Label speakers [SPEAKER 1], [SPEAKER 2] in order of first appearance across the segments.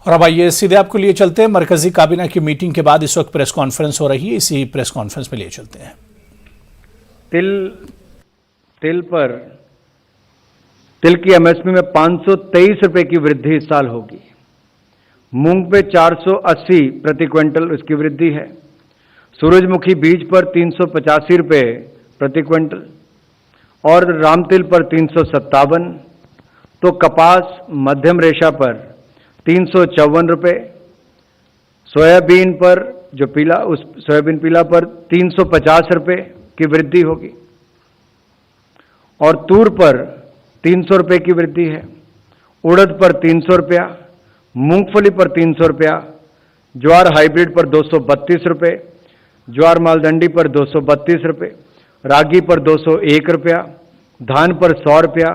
[SPEAKER 1] और अब आइए सीधे आपको लिए चलते हैं मरकजी काबीना की मीटिंग के बाद इस वक्त प्रेस कॉन्फ्रेंस हो रही है। इसी प्रेस कॉन्फ्रेंस में लिए चलते हैं।
[SPEAKER 2] तिल की एमएसपी में 523 रुपए की वृद्धि इस साल होगी। मूंग पे 480 प्रति क्विंटल उसकी वृद्धि है। सूरजमुखी बीज पर 385 रुपए प्रति क्विंटल और रामतिल पर 357। तो कपास मध्यम रेशा पर 354 रुपए, सोयाबीन पर जो पीला उस सोयाबीन पीला पर 350 रुपए की वृद्धि होगी और तूर पर 300 रुपए की वृद्धि है। उड़द पर 300 रुपया, मूंगफली पर 300 रुपया, ज्वार हाइब्रिड पर 232 रुपए, ज्वार मालदंडी पर 232 रुपए, रागी पर 201 रुपया, धान पर 100 रुपया,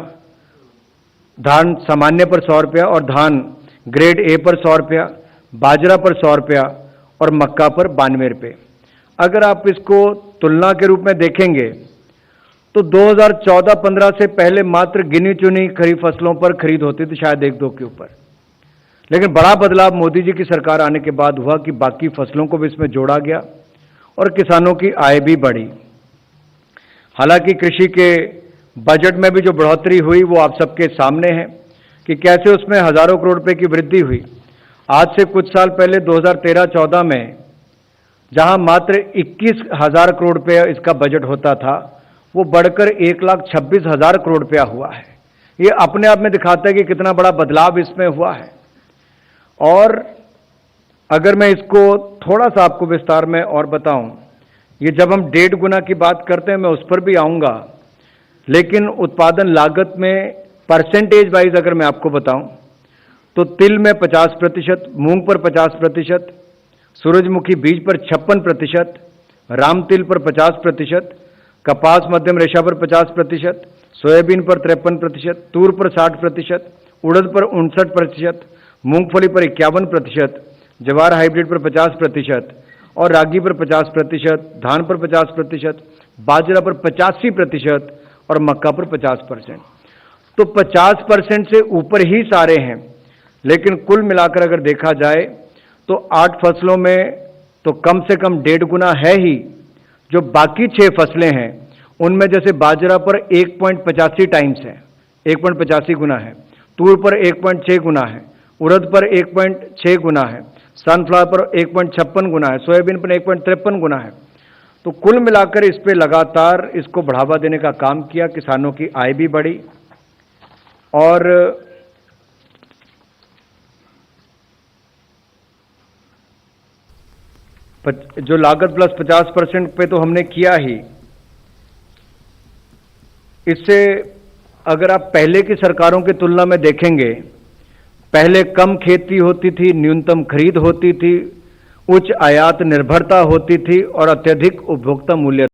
[SPEAKER 2] धान सामान्य पर 100 रुपया और धान ग्रेड ए पर 100 रुपया, बाजरा पर 100 रुपया और मक्का पर 92 रुपये। अगर आप इसको तुलना के रूप में देखेंगे तो 2014-15 से पहले मात्र गिनी चुनी खरीफ फसलों पर खरीद होती थी, शायद एक दो के ऊपर। लेकिन बड़ा बदलाव मोदी जी की सरकार आने के बाद हुआ कि बाकी फसलों को भी इसमें जोड़ा गया और किसानों की आय भी बढ़ी। हालांकि कृषि के बजट में भी जो बढ़ोतरी हुई वो आप सबके सामने है कि कैसे उसमें हजारों करोड़ रुपए की वृद्धि हुई। आज से कुछ साल पहले 2013-14 में जहां मात्र 21,000 करोड़ रुपए इसका बजट होता था, वो बढ़कर 1,26,000 करोड़ रुपया हुआ है। ये अपने आप में दिखाता है कि कितना बड़ा बदलाव इसमें हुआ है। और अगर मैं इसको थोड़ा सा आपको विस्तार में और बताऊं, ये जब हम 1.5 गुना की बात करते हैं, मैं उस पर भी आऊंगा, लेकिन उत्पादन लागत में परसेंटेज वाइज अगर मैं आपको बताऊं तो तिल में 50%, मूंग पर 50%, सूरजमुखी बीज पर 56%, रामतिल पर 50%, कपास मध्यम रेशा पर 50%, सोयाबीन पर 53%, तूर पर 60%, उड़द पर 59%, मूंगफली पर 51%, ज्वार हाइब्रिड पर 50% और रागी पर 50%, धान पर 50%, बाजरा पर 85% और मक्का पर 50%। तो 50% से ऊपर ही सारे हैं। लेकिन कुल मिलाकर अगर देखा जाए तो 8 फसलों में तो कम से कम 1.5 गुना है ही। जो बाकी 6 फसलें हैं उनमें जैसे बाजरा पर 1.85 टाइम्स है, 1.85 गुना है, तूर पर 1.6 गुना है, उड़द पर 1.6 गुना है, सनफ्लावर पर 1.56 गुना है, सोयाबीन पर 1.53 गुना है। तो कुल मिलाकर इस पे लगातार इसको बढ़ावा देने का काम किया, किसानों की आय भी बढ़ी और जो लागत प्लस 50% पे तो हमने किया ही। इससे अगर आप पहले की सरकारों की तुलना में देखेंगे, पहले कम खेती होती थी, न्यूनतम खरीद होती थी, उच्च आयात निर्भरता होती थी और अत्यधिक उपभोक्ता मूल्य